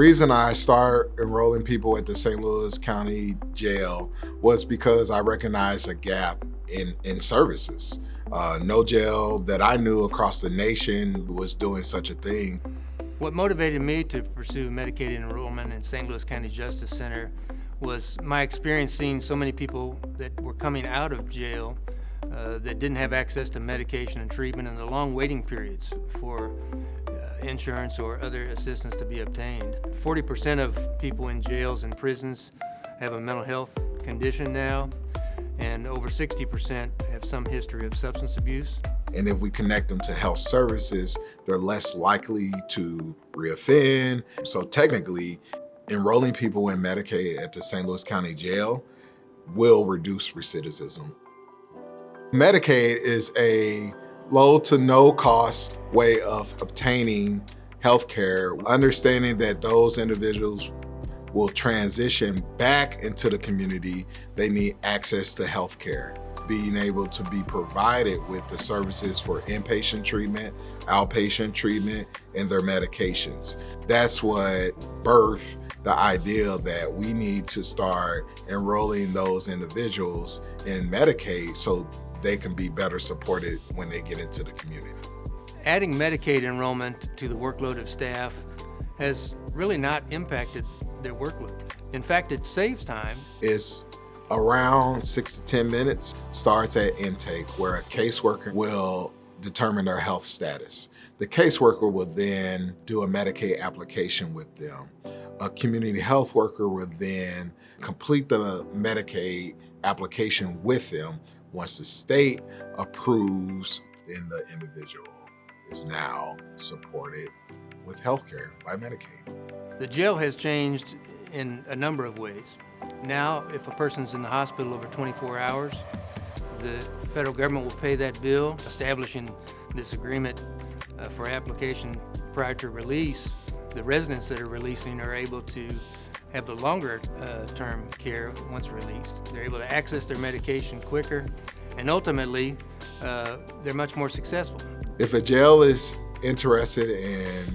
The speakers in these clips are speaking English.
reason I started enrolling people at the St. Louis County Jail was because I recognized a gap in services. No jail that I knew across the nation was doing such a thing. What motivated me to pursue Medicaid enrollment in St. Louis County Justice Center was my experience seeing so many people that were coming out of jail that didn't have access to medication and treatment, and the long waiting periods for insurance or other assistance to be obtained. 40% of people in jails and prisons have a mental health condition now, and over 60% have some history of substance abuse. And if we connect them to health services, they're less likely to reoffend. So technically, enrolling people in Medicaid at the St. Louis County Jail will reduce recidivism. Medicaid is a low to no cost way of obtaining health care, understanding that those individuals will transition back into the community. They need access to health care, being able to be provided with the services for inpatient treatment, outpatient treatment, and their medications. That's what birthed the idea that we need to start enrolling those individuals in Medicaid so they can be better supported when they get into the community. Adding Medicaid enrollment to the workload of staff has really not impacted their workload. In fact, it saves time. It's around 6 to 10 minutes, starts at intake, where a caseworker will determine their health status. The caseworker will then do a Medicaid application with them. A community health worker will then complete the Medicaid application with them. Once the state approves, then the individual is now supported with health care by Medicaid. The jail has changed in a number of ways. Now, if a person's in the hospital over 24 hours, the federal government will pay that bill. Establishing this agreement for application prior to release, the residents that are releasing are able to have the longer term care once released. They're able to access their medication quicker, and ultimately, they're much more successful. If a jail is interested in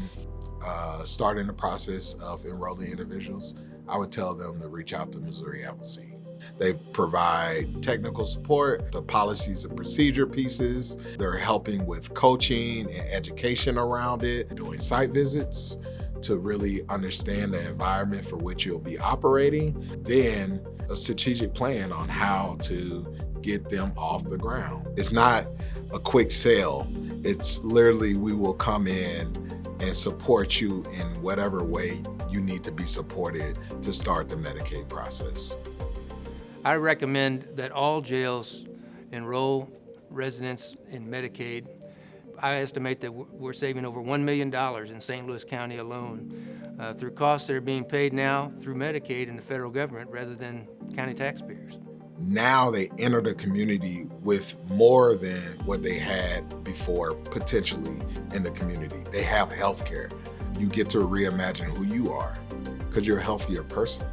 starting the process of enrolling individuals, I would tell them to reach out to Missouri Appleseed. They provide technical support, the policies and procedure pieces. They're helping with coaching and education around it, doing site visits to really understand the environment for which you'll be operating, then a strategic plan on how to get them off the ground. It's not a quick sale. It's literally, we will come in and support you in whatever way you need to be supported to start the Medicaid process. I recommend that all jails enroll residents in Medicaid. I estimate that we're saving over $1 million in St. Louis County alone through costs that are being paid now through Medicaid and the federal government rather than county taxpayers. Now they enter the community with more than what they had before, potentially in the community. They have health care. You get to reimagine who you are because you're a healthier person.